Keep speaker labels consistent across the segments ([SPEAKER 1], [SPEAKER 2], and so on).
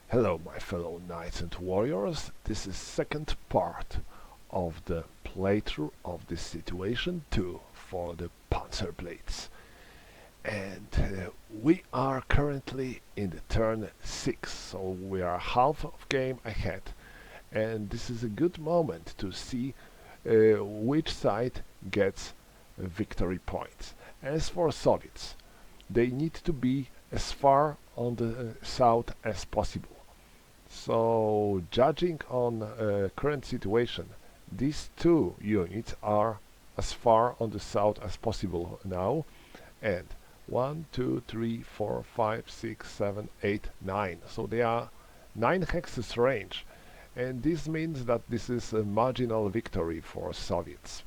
[SPEAKER 1] Hello my fellow knights and warriors, this is second part of the playthrough of this Situation 2 for the PanzerBlitz. And we are currently in the turn 6, so we are half of game ahead. And this is a good moment to see which side gets victory points. As for Soviets, they need to be as far on the south as possible. So, judging on current situation, these two units are as far on the south as possible now, and 1, 2, 3, 4, 5, 6, 7, 8, 9. So they are 9 hexes range, and this means that this is a marginal victory for Soviets.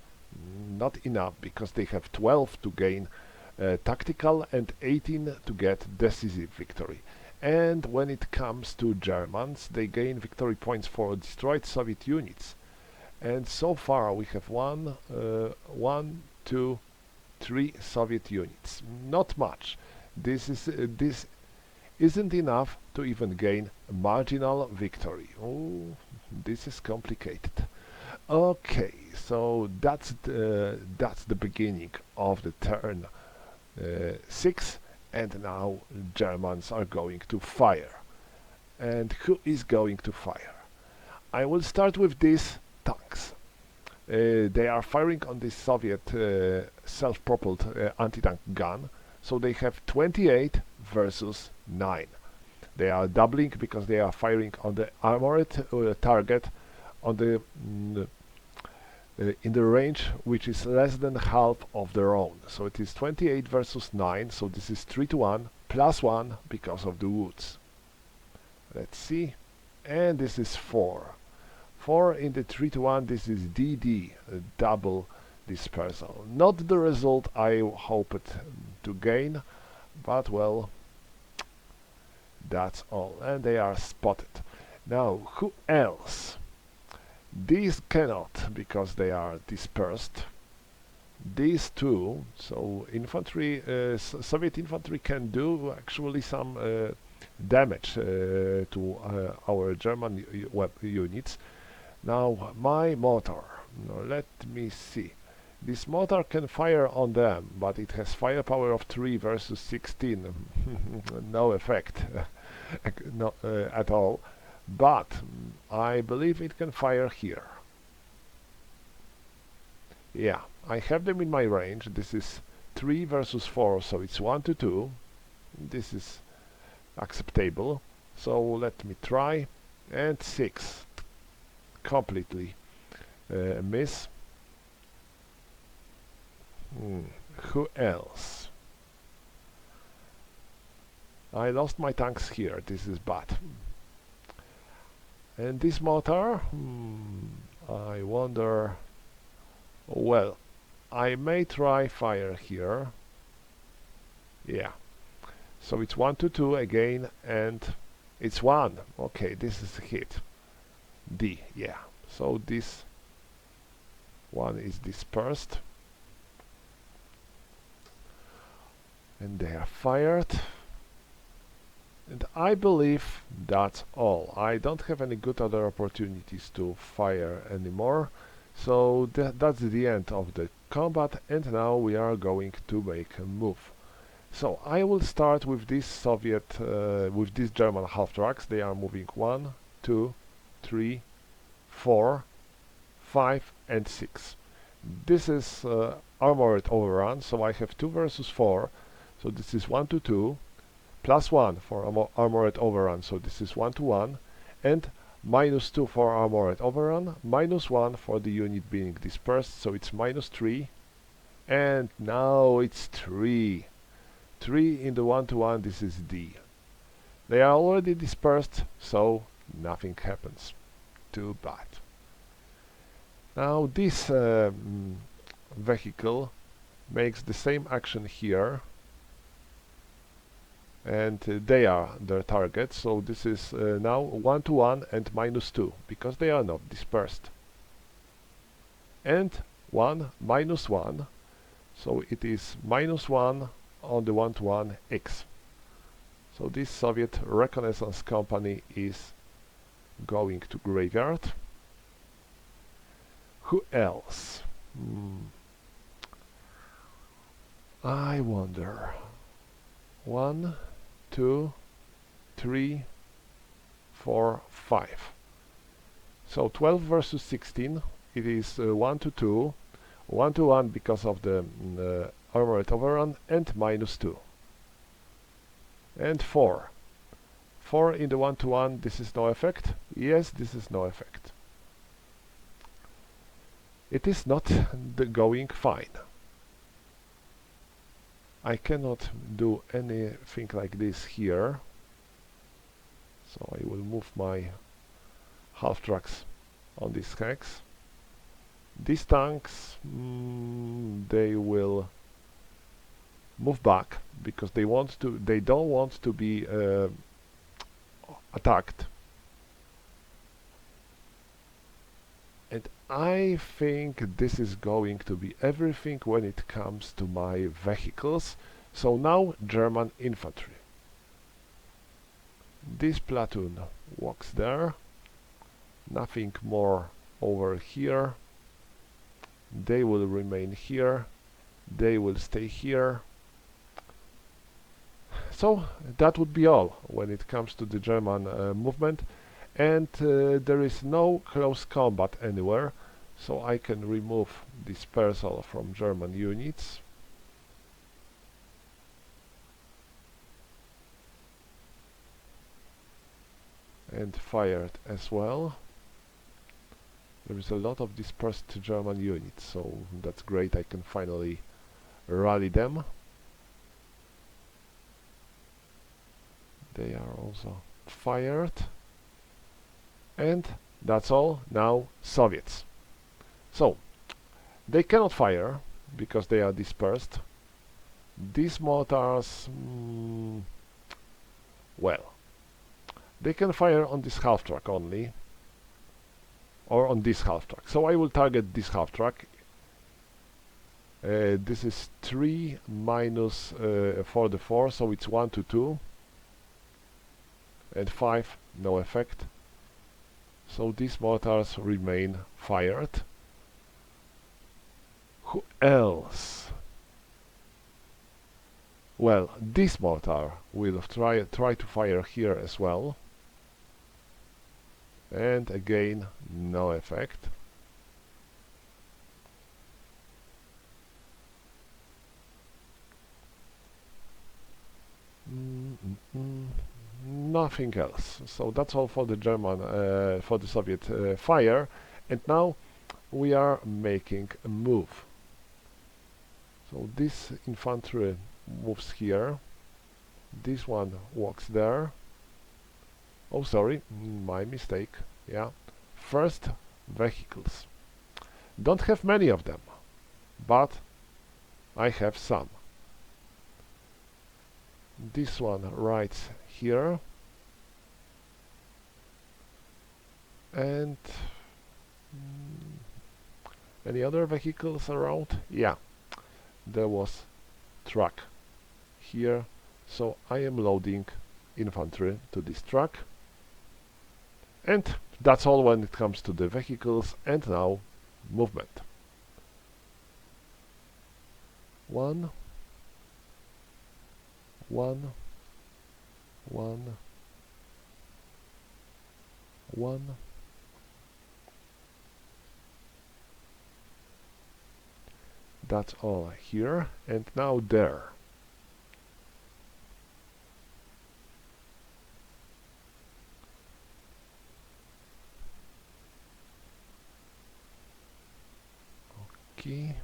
[SPEAKER 1] Not enough, because they have 12 to gain tactical and 18 to get decisive victory. And when it comes to Germans, they gain victory points for destroyed Soviet units. And so far we have 1, 2, 3 Soviet units. Not much. This isn't enough to even gain a marginal victory. Oh, this is complicated. Okay, so that's the beginning of the turn 6. And now Germans are going to fire. And who is going to fire? I will start with these tanks. They are firing on this Soviet self-propelled anti-tank gun, so they have 28 versus 9. They are doubling because they are firing on the armored target on the in the range which is less than half of their own. So it is 28 versus 9, so this is 3 to 1, plus 1 because of the woods. Let's see. And this is 4. 4 in the 3 to 1, this is DD, double dispersal. Not the result I hoped to gain, but well, that's all. And they are spotted. Now, who else? These cannot, because they are dispersed. These two, so infantry, Soviet infantry can do actually some damage to our German units. Now, my mortar, let me see. This mortar can fire on them, but it has firepower of 3 versus 16. No effect no, at all. But I believe it can fire here. Yeah, I have them in my range. This is 3 versus 4, so it's 1 to 2. This is acceptable. So let me try. And 6. Completely miss. Who else? I lost my tanks here. This is bad. And this mortar, I wonder. Well, I may try fire here. Yeah. So it's 1 to 2 again, and it's 1. Okay, this is a hit. D, yeah. So this one is dispersed. And they are fired. And I believe that's all. I don't have any good other opportunities to fire anymore. So that's the end of the combat, and now we are going to make a move. So I will start with this with these German half-tracks. They are moving 1, 2, 3, 4, 5 and 6. This is armored overrun, so I have 2 versus 4. So this is 1 to 2. Plus 1 for armored overrun, so this is 1 to 1, and minus 2 for armored overrun, minus 1 for the unit being dispersed, so it's minus 3, and now it's 3. 3 in the 1 to 1, this is D. They are already dispersed, so nothing happens. Too bad. Now this vehicle makes the same action here, and they are their target, so this is now 1 to 1 and minus 2, because they are not dispersed. And 1 minus 1, so it is minus 1 on the 1 to 1 X. So this Soviet reconnaissance company is going to graveyard. Who else? I wonder. 1, 2, 3, 4, 5. So 12 versus 16. It is 1 to 2, 1 to 1 because of the armored overrun, and -2. And 4. 4 in the 1 to 1. This is no effect. Yes, this is no effect. It is not going fine. I cannot do anything like this here. So I will move my half tracks on these hex. These tanks, they will move back because they don't want to be attacked. And I think this is going to be everything when it comes to my vehicles. So now German infantry. This platoon walks there. Nothing more over here. They will remain here. They will stay here. So that would be all when it comes to the German movement. And there is no close combat anywhere, so I can remove dispersal from German units. And fired as well. There is a lot of dispersed German units, so that's great. I can finally rally them. They are also fired. And that's all. Now Soviets. So they cannot fire because they are dispersed. These mortars, well, they can fire on this half track only, or on this half track. So I will target this half track. This is 3 minus for the 4, so it's 1 to 2, and 5, no effect. So these mortars remain fired. Who else? Well, this mortar will try to fire here as well. And again, no effect. Nothing else. So that's all for the German, for the Soviet fire. And now we are making a move. So this infantry moves here. This one walks there. Oh, sorry, my mistake. Yeah. First, vehicles. Don't have many of them, but I have some. This one rides here. And any other vehicles around? Yeah, there was truck here, so I am loading infantry to this truck. And that's all when it comes to the vehicles. And now movement. 1, 1, 1, 1. That's all here, and now there. Okay.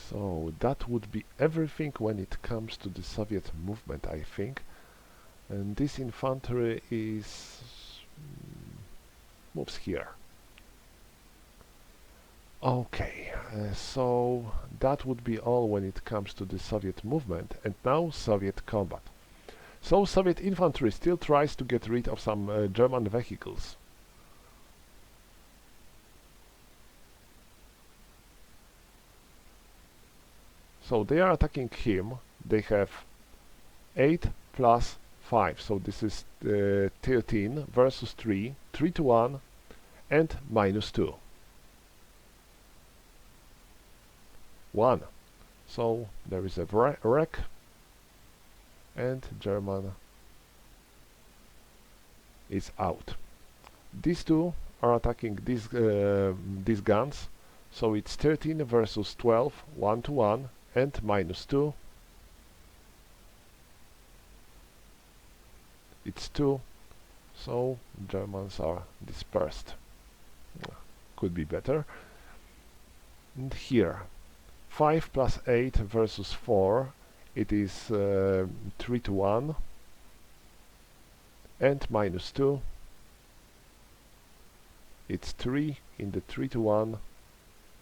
[SPEAKER 1] So that would be everything when it comes to the Soviet movement, I think. And this infantry is moves here. Okay, so that would be all when it comes to the Soviet movement. And now Soviet combat. So Soviet infantry still tries to get rid of some German vehicles. So they are attacking him. They have 8 plus 5. So this is 13 versus 3. 3 to 1 and minus 2. 1. So there is a wreck. And German is out. These two are attacking these guns. So it's 13 versus 12. 1 to 1. And minus 2. It's 2, so Germans are dispersed. Could be better. And here, 5 plus 8 versus 4, it is 3 to 1 and minus 2. It's 3 in the 3 to 1.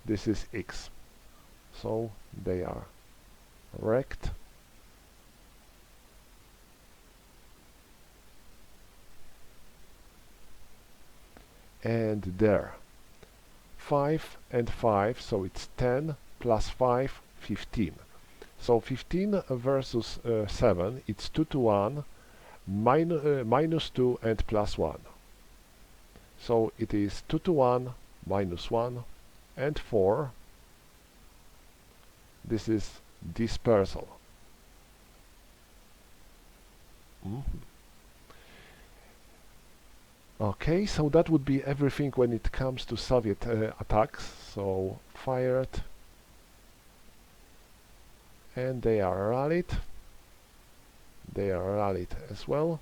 [SPEAKER 1] This is X. So they are wrecked. And there, 5 and 5, so it's 10 plus 5, 15. So 15 versus 7, it's 2 to 1, minus 2 and plus 1. So it is 2 to 1, minus 1, and 4. This is dispersal. Okay, so that would be everything when it comes to Soviet attacks. So fired, and they are rallied. They are rallied as well,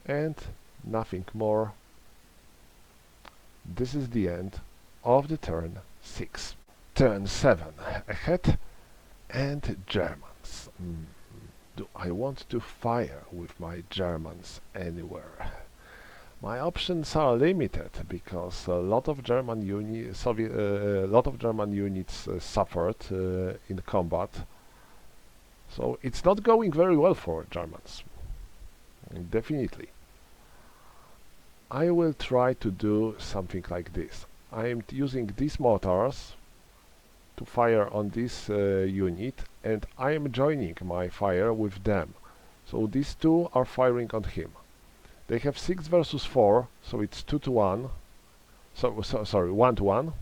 [SPEAKER 1] and nothing more. This is the end of the turn 6. Turn 7 ahead, and Germans. Do I want to fire with my Germans anywhere? My options are limited because a lot of German units suffered in combat. So it's not going very well for Germans. Definitely. I will try to do something like this. I am using these mortars to fire on this unit, and I am joining my fire with them. So these two are firing on him. They have 6 versus 4, so it's 2 to 1. Sorry, 1 to 1.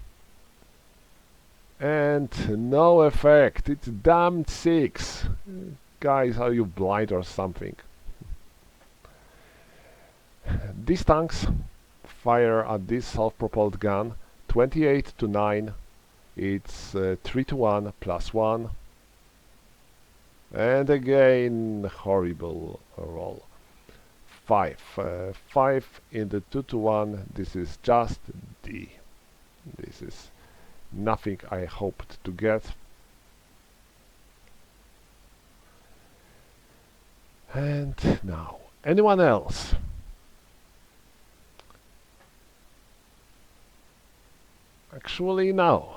[SPEAKER 1] And no effect. It's damned 6. Guys, are you blind or something? These tanks fire at this self-propelled gun. 28 to 9. It's 3 to 1 plus 1. And again, horrible roll. 5. 5 in the 2 to 1. This is just D. This is nothing I hoped to get. And now, anyone else? Actually, no.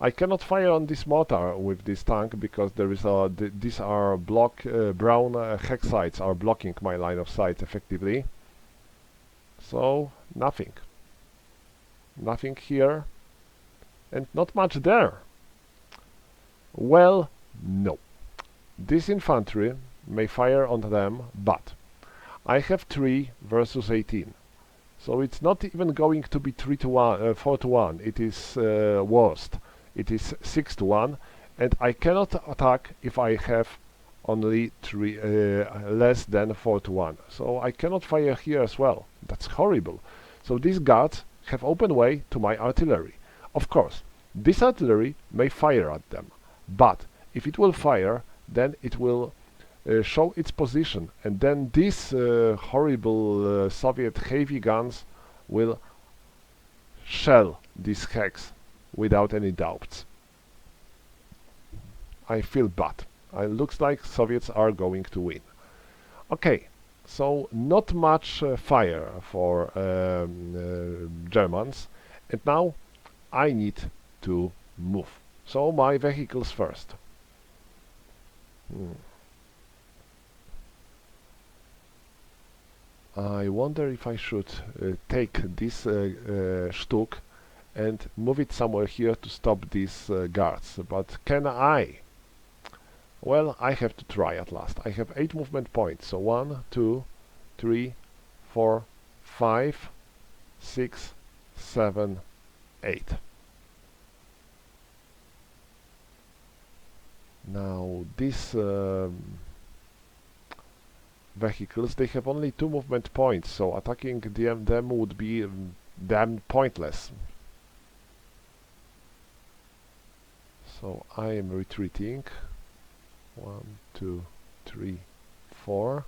[SPEAKER 1] I cannot fire on this mortar with this tank because there is these are brown hex sights are blocking my line of sight effectively. So nothing here, and not much there. Well, no. This infantry may fire on them, but I have 3 versus 18. So it's not even going to be 3 to 1, 4 to 1. It is worst. It is 6 to 1, and I cannot attack if I have only less than 4 to 1. So I cannot fire here as well. That's horrible. So these guards have open way to my artillery. Of course, this artillery may fire at them, but if it will fire, then it will show its position, and then these horrible Soviet heavy guns will shell these hex without any doubts. I feel bad. It looks like Soviets are going to win. Okay, so not much fire for Germans, and now I need to move. So my vehicles first. Hmm. I wonder if I should take this Stuk and move it somewhere here to stop these guards. But can I? Well, I have to try at last. I have 8 movement points. So 1, 2, 3, 4, 5, 6, 7, 8. Now these vehicles, they have only 2 movement points, so attacking them would be damn pointless. So I am retreating. 1, 2, 3, 4.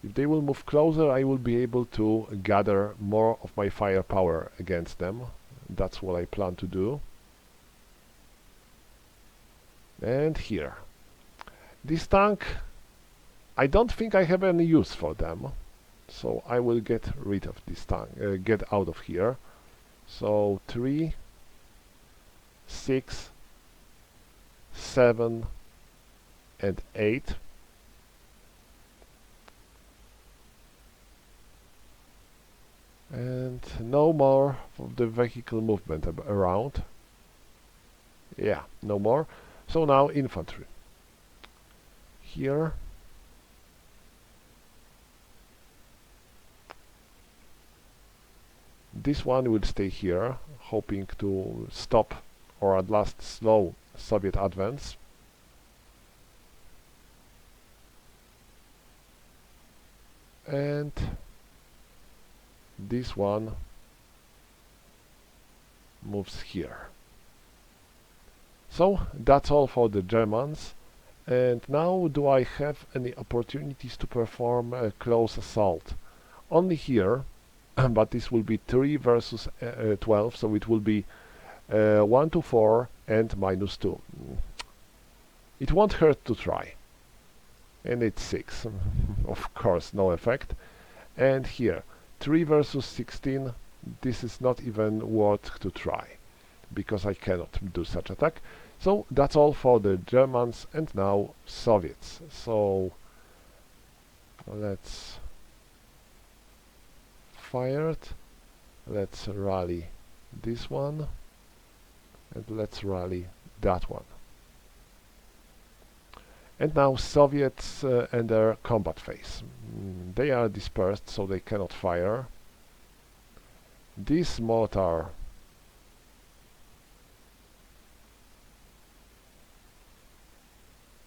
[SPEAKER 1] If they will move closer, I will be able to gather more of my firepower against them. That's what I plan to do. And here. This tank, I don't think I have any use for them. So I will get rid of this tank, get out of here. So 3, 6, 7, and 8. And no more of the vehicle movement around. Yeah, no more. So now infantry. Here. This one will stay here, hoping to stop or at last slow Soviet advance. And this one moves here. So that's all for the Germans. And now do I have any opportunities to perform a close assault? Only here, but this will be 3 versus 12, so it will be 1 to 4 and -2. It won't hurt to try. And it's 6. Of course, no effect. And here, 3 versus 16, this is not even worth to try, because I cannot do such attack. So that's all for the Germans, and now Soviets. So let's fire it. Let's rally this one, and let's rally that one. And now Soviets and their combat phase. They are dispersed, so they cannot fire. This mortar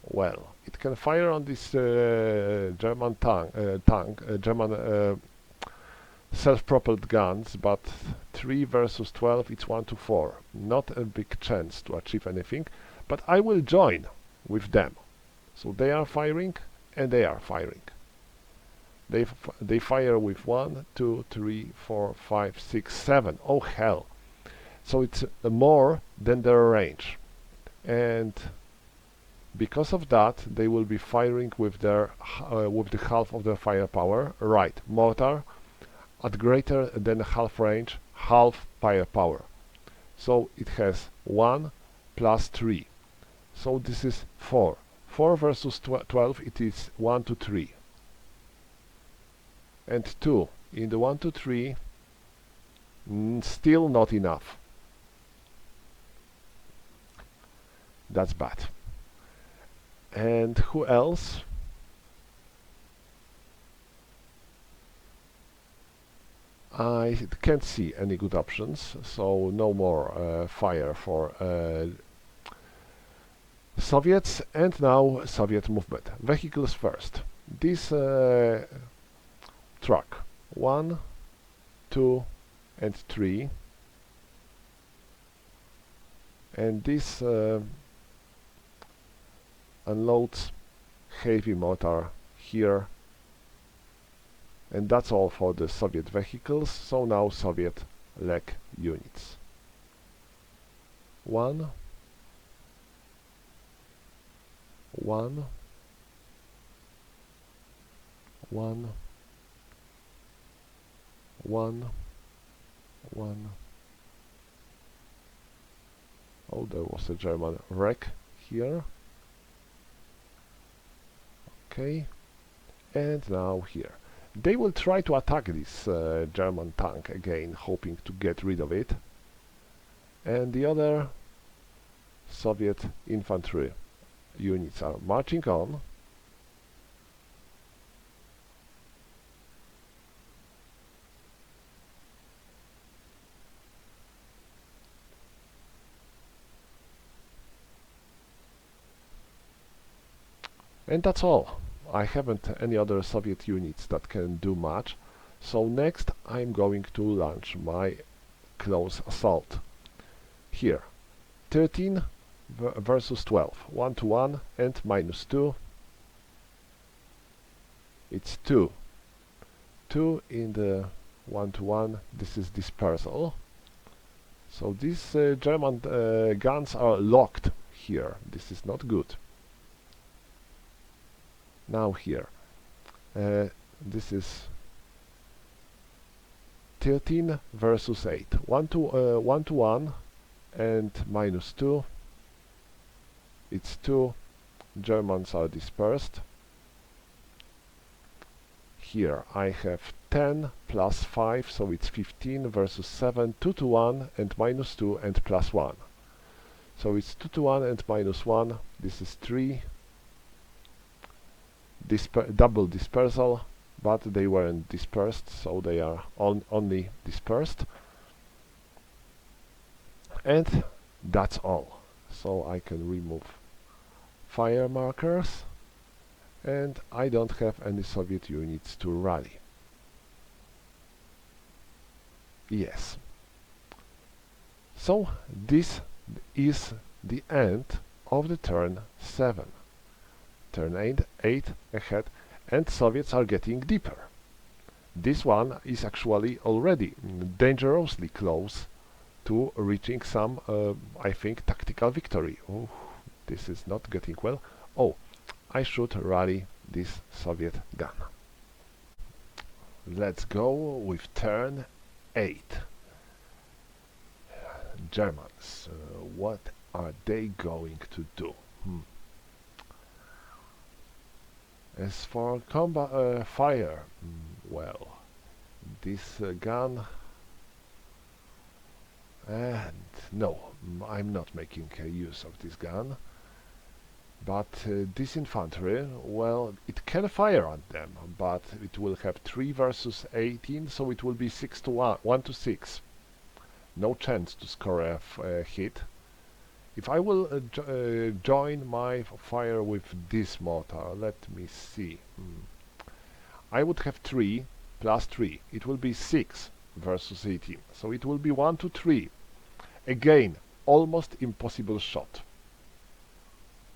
[SPEAKER 1] well, it can fire on this German German self-propelled guns, but 3 versus 12, it's 1 to 4. Not a big chance to achieve anything, but I will join with them. So they are firing, and they are firing. They fire with 1, 2, 3, 4, 5, 6, 7. Oh hell! So it's more than their range, and because of that, they will be firing with their with the half of their firepower. Right, mortar at greater than half range, half firepower. So it has 1 plus 3. So this is 4. 4 versus 12, it is 1 to 3. And 2. In the 1 to 3, still not enough. That's bad. And who else? I can't see any good options, so no more fire for Soviets. And now Soviet movement. Vehicles first. This truck. 1, 2, and 3. And this unloads heavy mortar here. And that's all for the Soviet vehicles. So now Soviet leg units. 1, 1, 1, 1, 1. Oh, there was a German wreck here. Okay, and now here. They will try to attack this German tank again, hoping to get rid of it. And the other Soviet infantry units are marching on. And that's all. I haven't any other Soviet units that can do much. So next I'm going to launch my close assault. Here, 13 versus 12, 1 to 1 and -2. It's 2. 2 in the 1 to 1, this is dispersal. So these German guns are locked here. This is not good. Now here, this is 13 versus 8, 1 to 1 and -2. It's 2. Germans are dispersed. Here I have 10 plus 5, so it's 15 versus 7, 2 to 1 and -2 and +1. So it's 2 to 1 and -1. This is 3. Double dispersal, but they weren't dispersed, so they are only dispersed. And that's all. So I can remove fire markers, and I don't have any Soviet units to rally. Yes. So this is the end of the turn 7. Turn 8 ahead, and Soviets are getting deeper. This one is actually already dangerously close to reaching some, I think, tactical victory. Oh, this is not getting well. Oh, I should rally this Soviet gun. Let's go with turn 8. Germans, what are they going to do? As for combat fire, well, this gun, and no, I'm not making use of this gun. But this infantry, well, it can fire at them, but it will have 3 versus 18, so it will be 6 to 1, 1 to 6. No chance to score a hit. If I will join my fire with this mortar, let me see. I would have 3 plus 3. It will be 6 versus 18. So it will be 1 to 3. Again, almost impossible shot.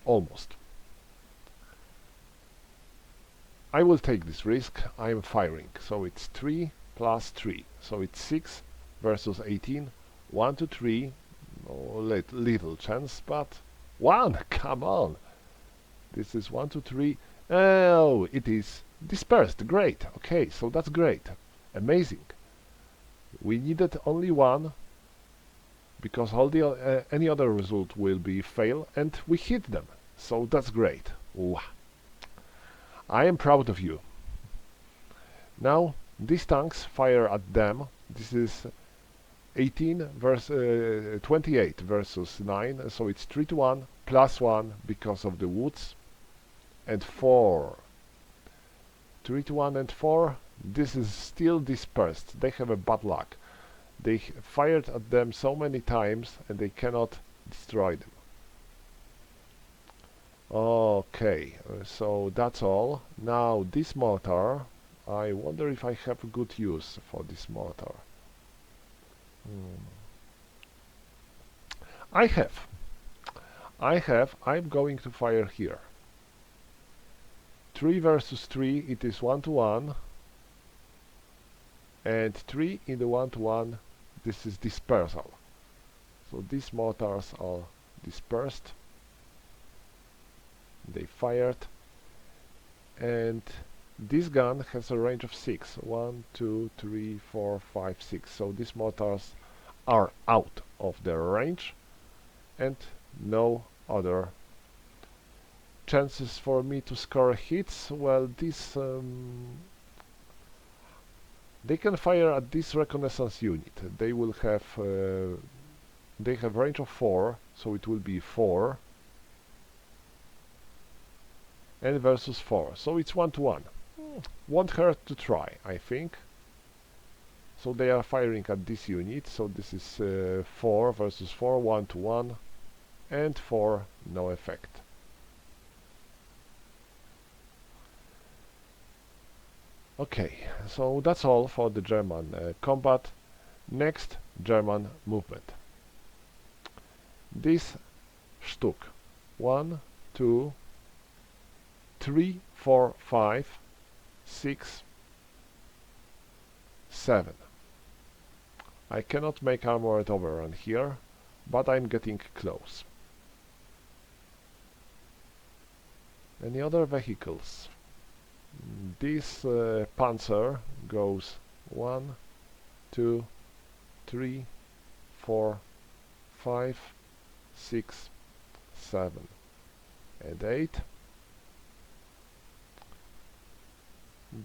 [SPEAKER 1] Almost. I will take this risk. I am firing. So it's 3 plus 3. So it's 6 versus 18. 1 to 3. Oh, little chance, but 1, come on. This is 1 to 3. Oh, it is dispersed. Great. Okay, so that's great. Amazing. We needed only 1, because all the any other result will be fail, and we hit them. So that's great. Ooh. I am proud of you. Now, these tanks fire at them. This is 18 versus 28 versus 9, so it's 3 to 1 plus 1 because of the woods, and 4. 3 to 1 and 4. This is still dispersed. They have a bad luck. They fired at them so many times and they cannot destroy them. Okay, so that's all. Now this mortar, I wonder if I have a good use for this mortar. I have. I'm going to fire here. 3 versus 3, it is 1 to 1. And 3 in the 1 to 1, this is dispersal. So these mortars are dispersed. They fired. And this gun has a range of 6. 1, 2, 3, 4, 5, 6. So these mortars are out of their range, and no other chances for me to score hits? Well, this they can fire at this reconnaissance unit. They will have they have range of 4, so it will be 4 and versus 4, so it's 1-to-1. Won't hurt to try, I think. So they are firing at this unit, so this is 4 versus 4, 1-to-1, and 4, no effect. Okay, so that's all for the German combat. Next, German movement. This Stück. 1, 2, 3, 4, 5, 6, 7. I cannot make armored overrun here, but I'm getting close. Any other vehicles? This Panzer goes 1, 2, 3, 4, 5, 6, 7, and 8.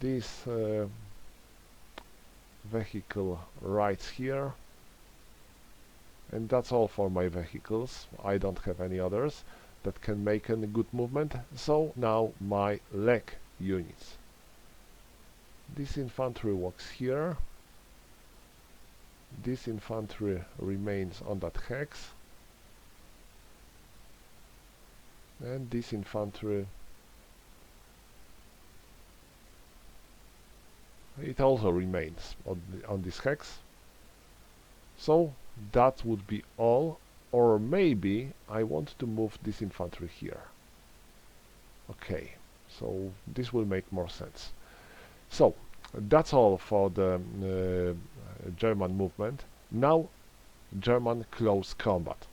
[SPEAKER 1] This vehicle rides here, and that's all for my vehicles. I don't have any others that can make any good movement. So now my leg units. This infantry walks here. This infantry remains on that hex, and this infantry, it also remains on this hex. So that would be all, or maybe I want to move this infantry here. Okay, so this will make more sense. So that's all for the German movement. Now German close combat.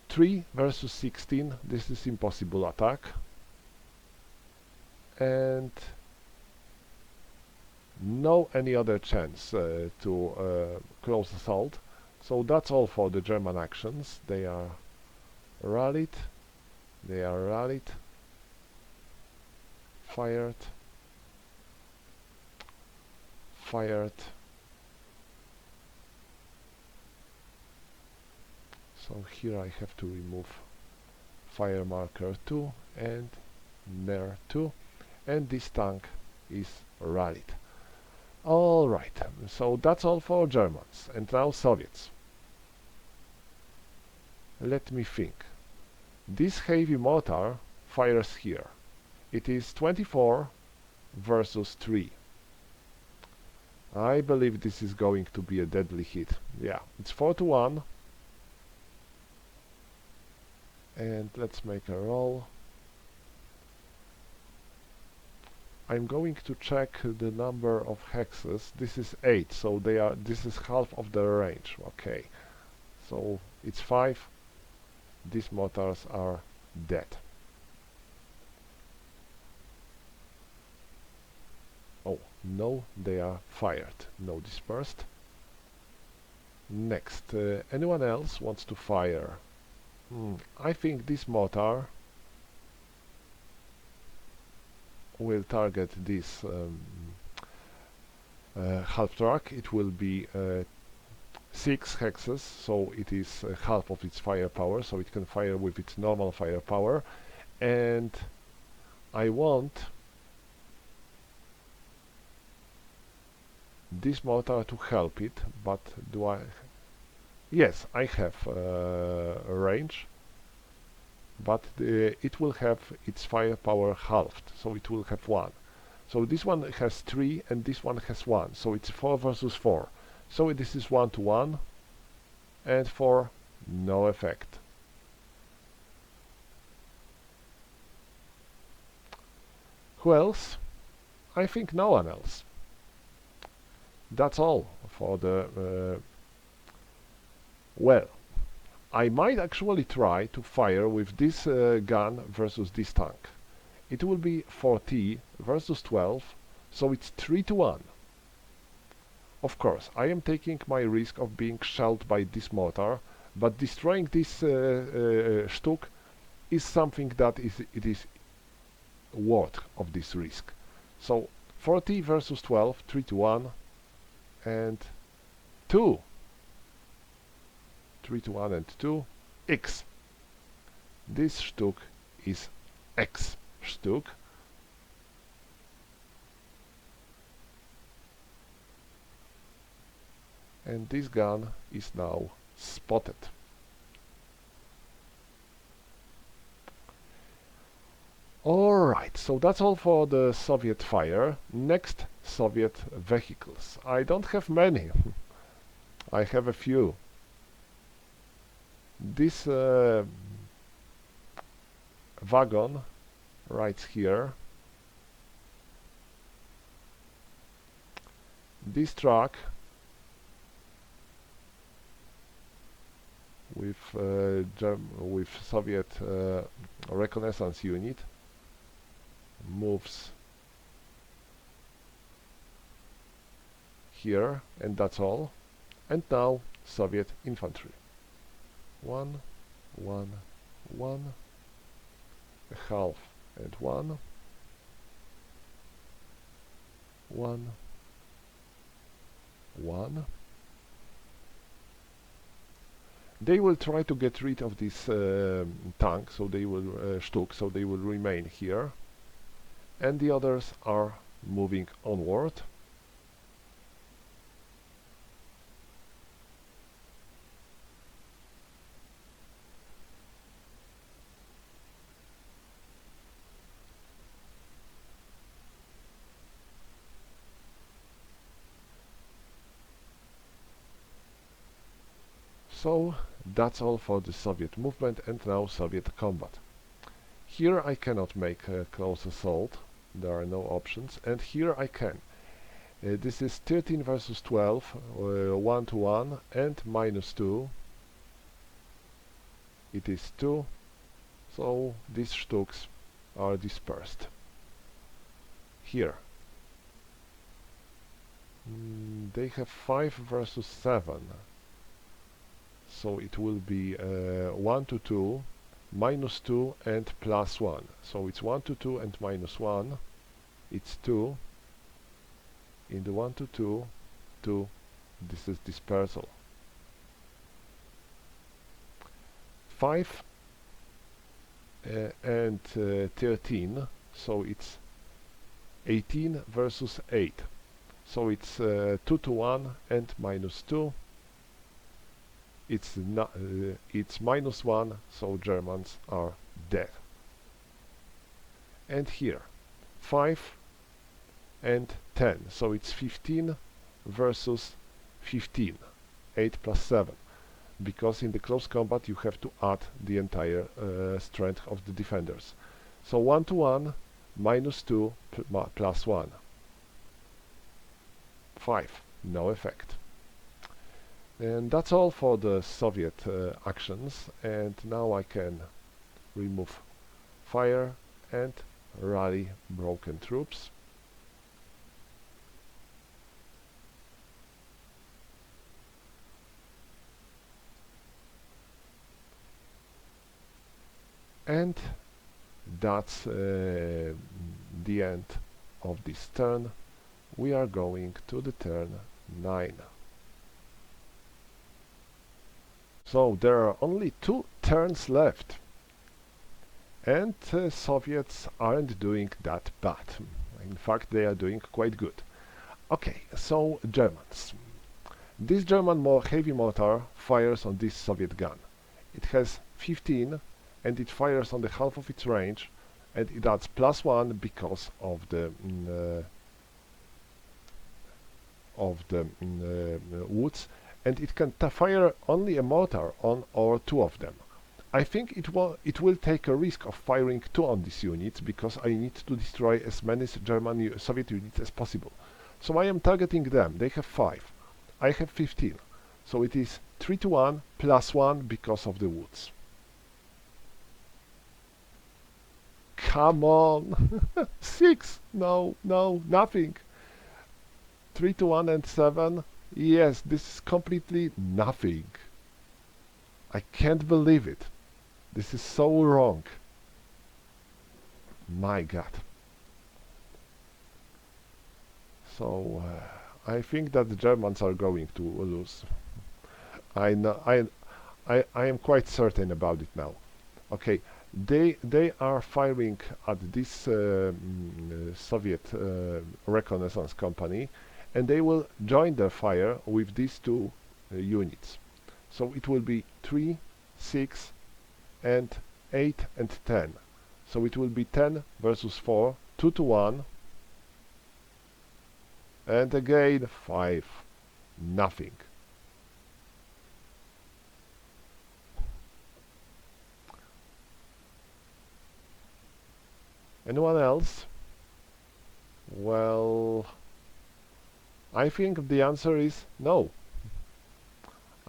[SPEAKER 1] 3 versus 16, this is impossible attack. And no any other chance to close assault. So that's all for the German actions. They are rallied, fired, so here I have to remove fire marker 2 and NER 2, and this tank is rallied. Alright, so that's all for Germans. And now Soviets. Let me think. This heavy mortar fires here. It is 24 versus 3. I believe this is going to be a deadly hit. Yeah, it's 4-to-1. And let's make a roll. I'm going to check the number of hexes. This is 8, so this is half of the range. Okay, so it's 5. These mortars are dead. Oh, no, they are fired. No dispersed. Next, anyone else wants to fire? I think this mortar will target this half track. It will be 6 hexes, so it is half of its firepower, so it can fire with its normal firepower. And I want this mortar to help it, but do I? Yes, I have a range, but it will have its firepower halved, so it will have 1. So this one has 3 and this one has 1, so it's 4 versus 4. So this is 1-to-1, and 4, no effect. Who else? I think no one else. That's all for the well, I might actually try to fire with this gun versus this tank. It will be 4T versus 12, so it's 3-to-1. Of course, I am taking my risk of being shelled by this mortar, but destroying this Stück is something that it is worth of this risk. So 40 versus 12, 3 to 1, and 2. 3 to 1 and 2, X. This Stück is X Stück. And this gun is now spotted. Alright, so that's all for the Soviet fire. Next, Soviet vehicles. I don't have many. I have a few. This wagon right here. This truck with Soviet reconnaissance unit moves here, and that's all. And now Soviet infantry. 1, 1, 1, a half, and 1, 1, 1. They will try to get rid of this tank, so they will Stück, so they will remain here, and the others are moving onward. So that's all for the Soviet movement, and now Soviet combat. Here I cannot make a close assault, there are no options, and here I can. This is 13 versus 12, 1 to 1, and -2. It is 2, so these Stücks are dispersed. Here. They have 5 versus 7. So it will be 1 to 2, -2 and +1. So it's 1 to 2 and -1. It's 2. In the 1 to 2, 2. This is dispersal. 5 and 13. So it's 18 versus 8. So it's 2 to 1 and -2. It's -1, so Germans are dead. And here 5 and 10, so it's 15 versus 15, 8 plus 7, because in the close combat you have to add the entire strength of the defenders. So 1 to 1, -2 plus 1, 5, no effect. And that's all for the Soviet actions, and now I can remove fire and rally broken troops. And that's the end of this turn. We are going to the turn 9. So there are only 2 turns left, and Soviets aren't doing that bad. In fact, they are doing quite good. Okay, so Germans. This German heavy mortar fires on this Soviet gun. It has 15, and it fires on the half of its range, and it adds +1 because of the woods. And it can fire only a mortar on or 2 of them. I think it will take a risk of firing 2 on these units, because I need to destroy as many Soviet units as possible. So I am targeting them. They have 5. I have 15. So it is 3 to 1 plus 1 because of the woods. Come on! 6! No, no, nothing. 3 to 1 and 7. Yes, this is completely nothing. I can't believe it. This is so wrong. My God. So I think that the Germans are going to lose. I know, I am quite certain about it now. Okay, they are firing at this Soviet reconnaissance company, and they will join their fire with these two units. So it will be 3, 6, and 8 and 10. So it will be 10 versus 4, 2 to 1, and again 5, nothing. Anyone else? Well, I think the answer is no.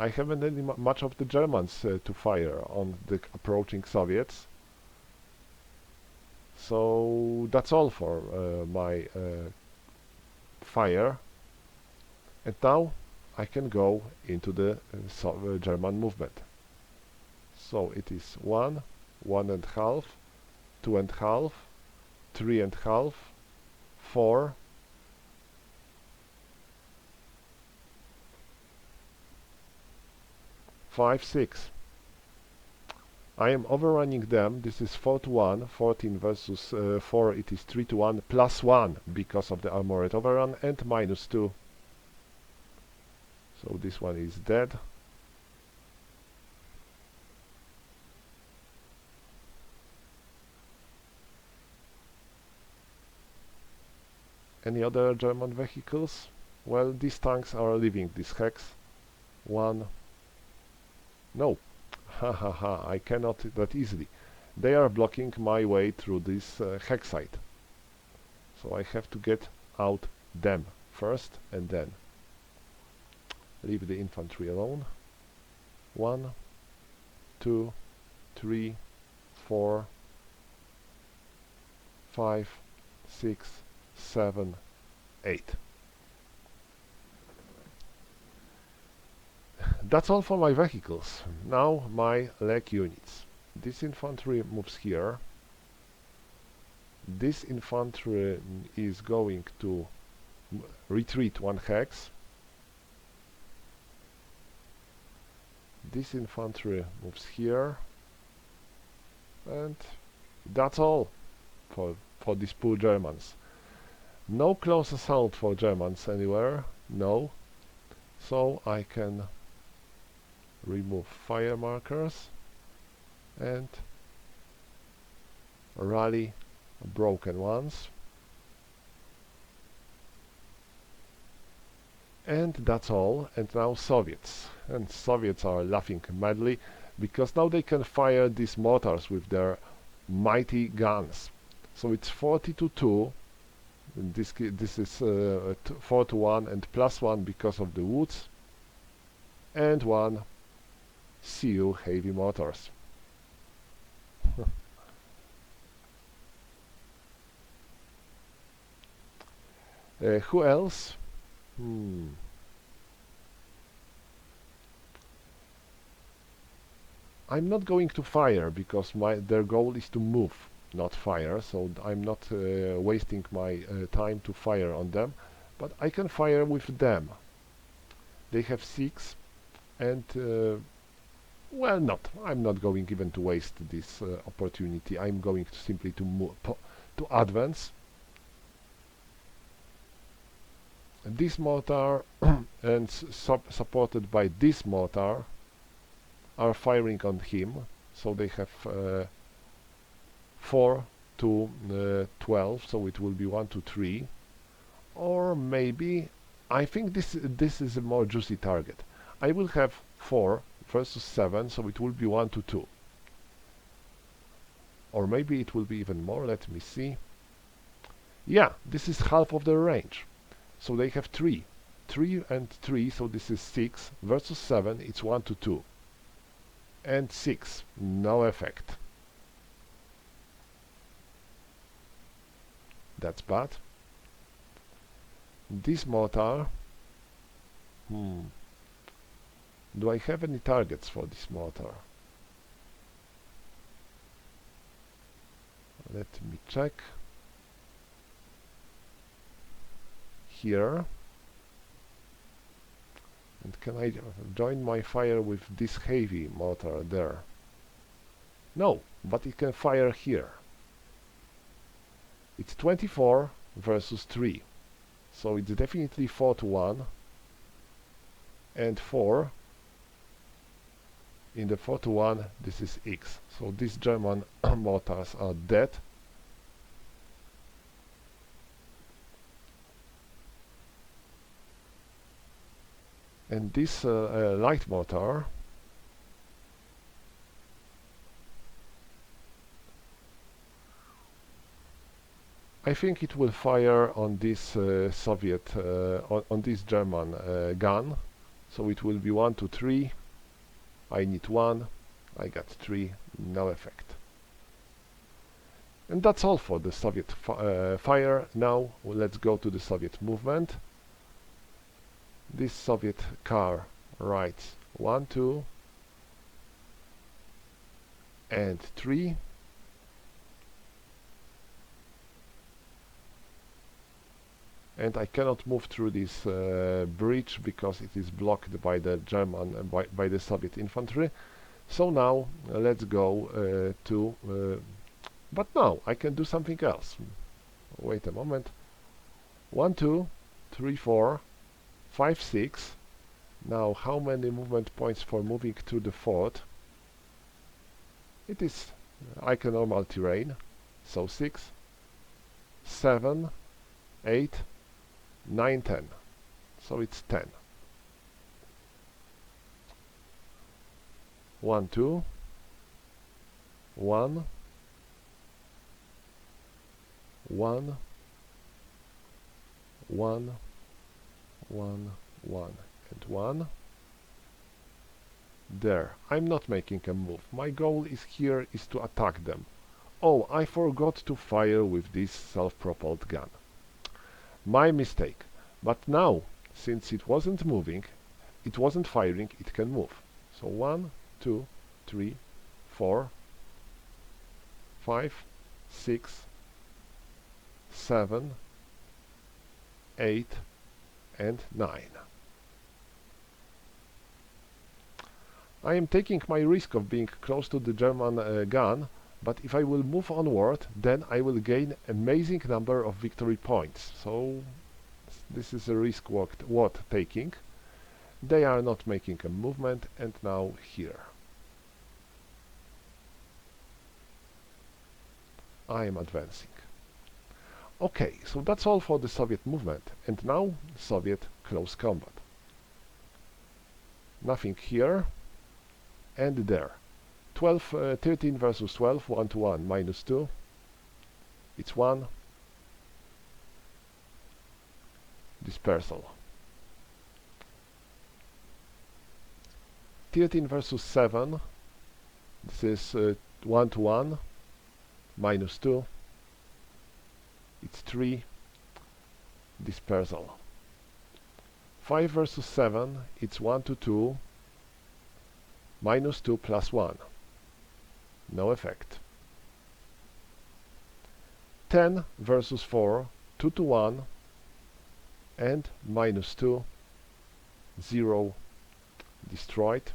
[SPEAKER 1] I haven't any much of the Germans to fire on the approaching Soviets. So that's all for my fire. And now I can go into the German movement. So it is 1, 1.5, 2.5, 3.5, 4, 5, 6. I am overrunning them. This is 4 to 1, 14 versus 4, it is 3 to 1, plus 1 because of the armored overrun, and minus 2. So this one is dead. Any other German vehicles? Well, these tanks are leaving this hex. 1. No. Ha ha ha, I cannot that easily. They are blocking my way through this hex site. So I have to get out them first and then leave the infantry alone. 1, 2, 3, 4, 5, 6, 7, 8. That's all for my vehicles. Now my leg units. This infantry moves here. This infantry is going to retreat 1 hex. This infantry moves here. And that's all for these poor Germans. No close assault for Germans anywhere. No. So I can remove fire markers and rally broken ones, and that's all. And now Soviets, and Soviets are laughing madly because now they can fire these mortars with their mighty guns. So it's 40 to 2. This is 4 to 1 and plus 1 because of the woods, and 1 CU heavy mortars. Who else? I'm not going to fire because their goal is to move, not fire, so I'm not wasting my time to fire on them, but I can fire with them. They have 6 and well, I'm not going even to waste this opportunity. I'm going to simply to advance. This mortar and supported by this mortar are firing on him, so they have 4 to 12, so it will be 1 to 3, or maybe I think this is a more juicy target. I will have 4 versus 7, so it will be 1 to 2, or maybe it will be even more. Let me see. Yeah, this is half of their range, so they have 3 and 3, so this is 6 versus 7, it's 1 to 2, and 6, no effect. That's bad. This mortar, do I have any targets for this mortar? Let me check. Here. And can I join my fire with this heavy mortar there? No, but it can fire here. It's 24 versus 3. So it's definitely 4 to 1. And 4. In the 4 to 1, this is X. So these German mortars are dead. And this light mortar I think it will fire on this Soviet, on this German gun. So it will be 1 to 3. I need 1. I got 3. No effect. And that's all for the Soviet fire. Now let's go to the Soviet movement. This Soviet car writes 1, 2, and 3. And I cannot move through this bridge because it is blocked by the German, by the Soviet infantry. So now let's go but now I can do something else. Wait a moment. 1, 2, 3, 4, 5, 6. Now how many movement points for moving through the fort? It is normal terrain. So 6, 7, 8, 9, 10. So it's 10. 1, 2, 1, 1, 1, 1, 1, and 1. There. I'm not making a move. My goal is here is to attack them. Oh, I forgot to fire with this self-propelled gun. My mistake. But now, since it wasn't moving, it wasn't firing, it can move. So 1, 2, 3, 4, 5, 6, 7, 8, and 9. I am taking my risk of being close to the German gun, but if I will move onward, then I will gain amazing number of victory points. So this is a risk worth taking. They are not making a movement, and now here. I am advancing. Okay, so that's all for the Soviet movement, and now Soviet close combat. Nothing here, and there. 13 versus 12, 1 to 1, minus 2. It's 1. Dispersal. 13 versus 7. This is 1 to 1, minus 2. It's 3. Dispersal. 5 versus 7. It's 1 to 2, minus 2 plus 1. No effect. 10 versus 4, 2 to 1, and minus 2, 0, destroyed.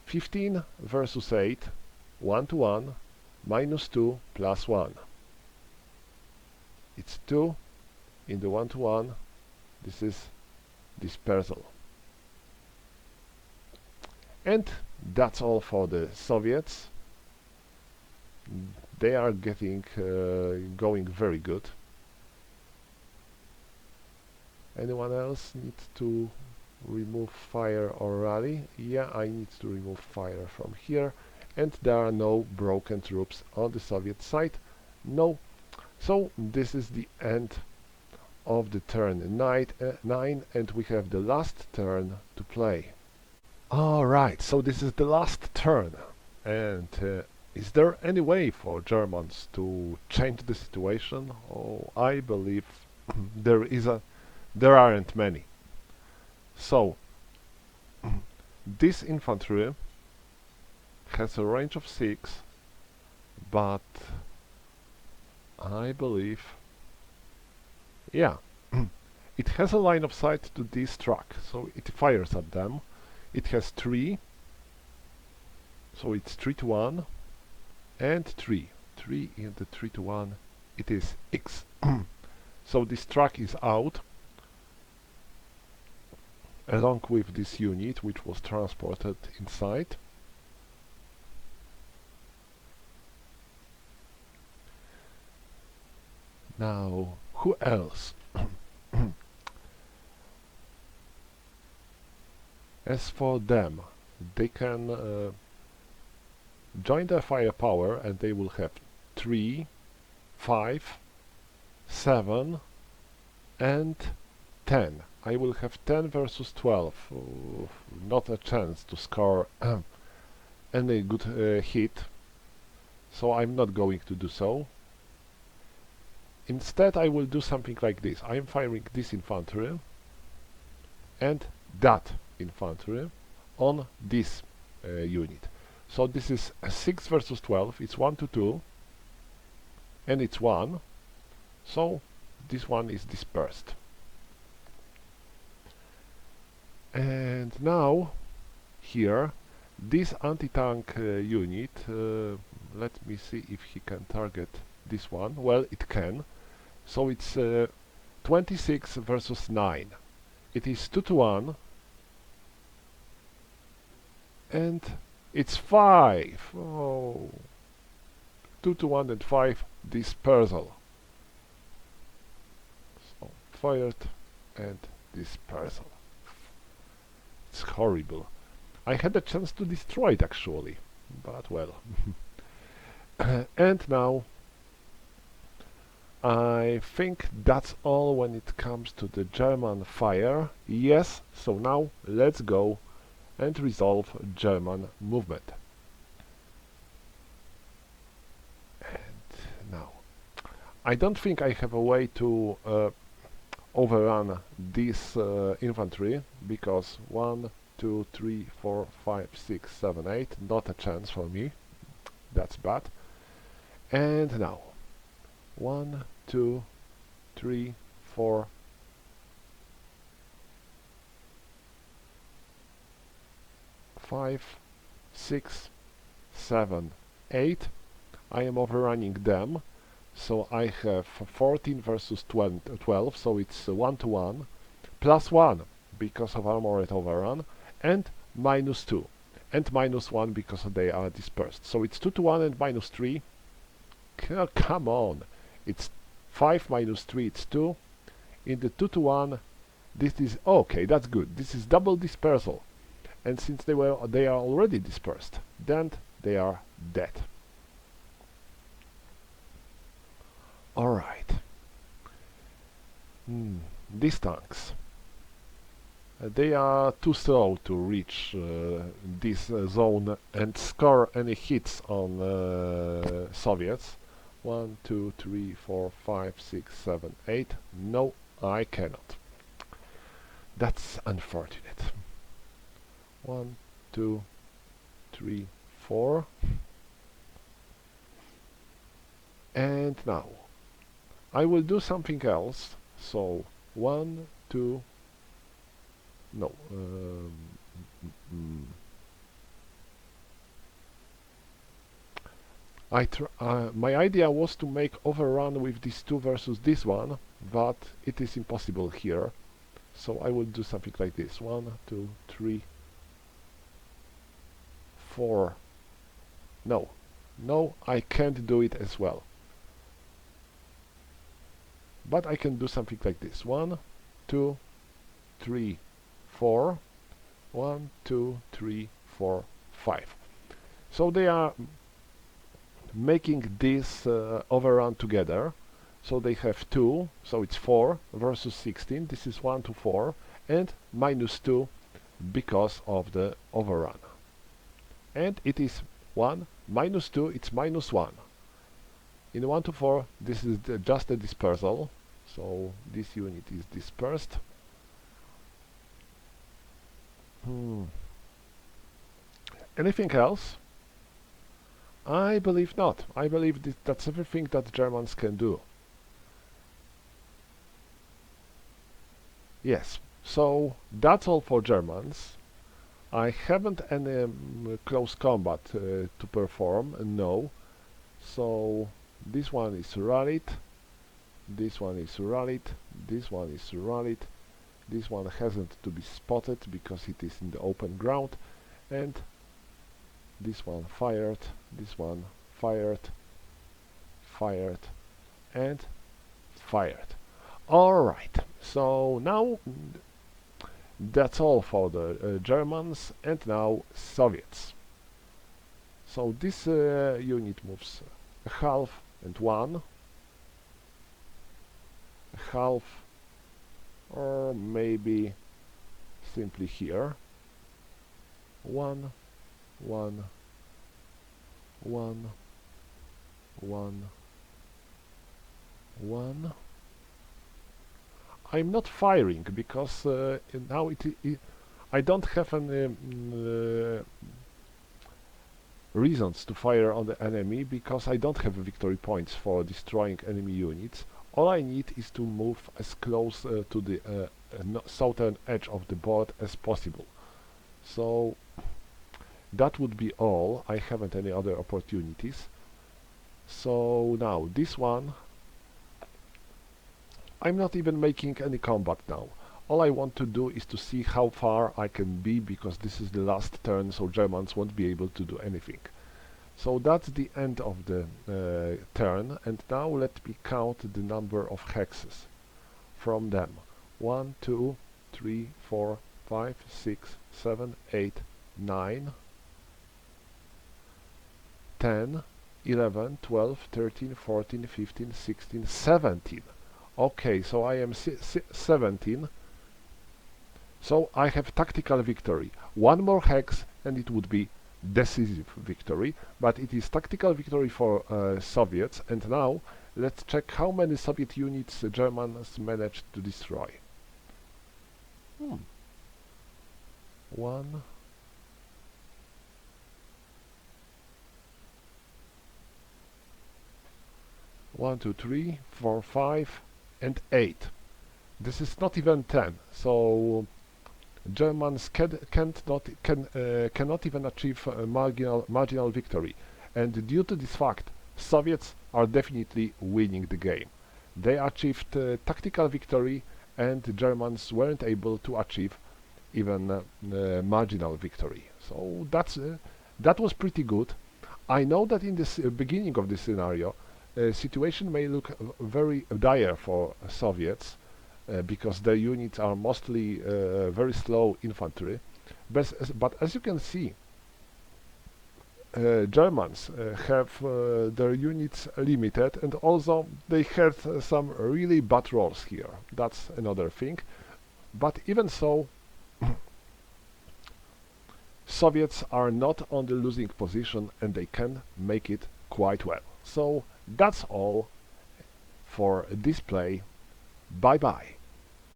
[SPEAKER 1] 15 versus 8, 1 to 1, minus 2 plus 1. It's 2 in the 1 to 1. This is dispersal. And that's all for the Soviets. They are getting going very good. Anyone else needs to remove fire or rally? Yeah, I need to remove fire from here. And there are no broken troops on the Soviet side. No. So this is the end of the turn 9, and we have the last turn to play. Alright, so this is the last turn. And is there any way for Germans to change the situation? Oh, I believe there aren't many. So this infantry has a range of 6, but I believe, yeah, it has a line of sight to this truck, so it fires at them. It has 3, so it's 3 to 1, and 3. 3 in the 3 to 1, it is X. So this truck is out, along with this unit, which was transported inside. Now, who else? As for them, they can join their firepower, and they will have 3, 5, 7, and 10. I will have 10 versus 12. Not a chance to score any good hit, so I'm not going to do so. Instead, I will do something like this. I am firing this infantry and that infantry on this unit. So this is a 6 versus 12. It's 1 to 2, and it's 1. So this one is dispersed. And now, here, this anti-tank unit, let me see if he can target this one. Well, it can. So it's 26 versus 9. It is 2 to 1. And it's 5. Oh. 2 to 1 and 5 dispersal. So fired and dispersal. It's horrible. I had a chance to destroy it actually, but well. And now I think that's all when it comes to the German fire. Yes, so now let's go and resolve German movement. And now I don't think I have a way to overrun this infantry, because 1, 2, 3, 4, 5, 6, 7, 8, not a chance for me. That's bad. And now 1, 2, 3, 4, 5, 6, 7, 8. I am overrunning them. So I have 14 versus 12, so it's 1 to 1, plus 1 because of armored overrun, and minus 2, and minus 1 because they are dispersed. So it's 2 to 1 and minus 3. Come on! It's 5 minus 3, it's 2. In the 2 to 1, this is okay, that's good. This is double dispersal. And since they are already dispersed, then they are dead. Alright. These tanks. They are too slow to reach this zone and score any hits on Soviets. 1, 2, 3, 4, 5, 6, 7, 8. No, I cannot. That's unfortunate. 1, 2, 3, 4. And now I will do something else. So 1, 2, no, my idea was to make overrun with this 2 versus this one, but it is impossible here. So I will do something like this. 1, 2, 3, 4. No, no, I can't do it as well. But I can do something like this. 1, 2, 3, 4. 1, 2, 3, 4, 5. So they are making this overrun together. So they have 2, so it's 4 versus 16. This is 1 to 4, and minus 2 because of the overrun. And it is 1 minus 2, it's minus 1. In 1 to 4, this is just a dispersal. So this unit is dispersed. Anything else? I believe not. I believe that's everything that Germans can do. Yes, so that's all for Germans. I haven't any close combat to perform, no. So this one is rallied, this one is rallied, this one is rallied, this one hasn't to be spotted because it is in the open ground, and this one fired, this one fired, fired, and fired. Alright, so now that's all for the Germans, and now Soviets. So this unit moves a half and one, a half, or maybe simply here. One, one, one, one, one. I'm not firing because now I don't have any reasons to fire on the enemy because I don't have victory points for destroying enemy units. All I need is to move as close to the southern edge of the board as possible. So that would be all. I haven't any other opportunities. So now this one, I'm not even making any combat now. All I want to do is to see how far I can be, because this is the last turn, so Germans won't be able to do anything. So that's the end of the turn, and now let me count the number of hexes from them. 1, 2, 3, 4, 5, 6, 7, 8, 9, 10, 11, 12, 13, 14, 15, 16, 17. Okay, so I am 17. So I have tactical victory. One more hex and it would be decisive victory, but it is tactical victory for Soviets. And now let's check how many Soviet units Germans managed to destroy. One, one, two, 3, 4, 5, and 8. This is not even 10. So Germans cannot even achieve a marginal victory, and due to this fact, Soviets are definitely winning the game. They achieved tactical victory, and Germans weren't able to achieve even marginal victory. So that was pretty good. I know that in this beginning of this scenario, situation may look very dire for Soviets, because their units are mostly very slow infantry. But as you can see, Germans have their units limited, and also they had some really bad rolls here. That's another thing. But even so, Soviets are not on the losing position, and they can make it quite well. So that's all for this play. Bye bye.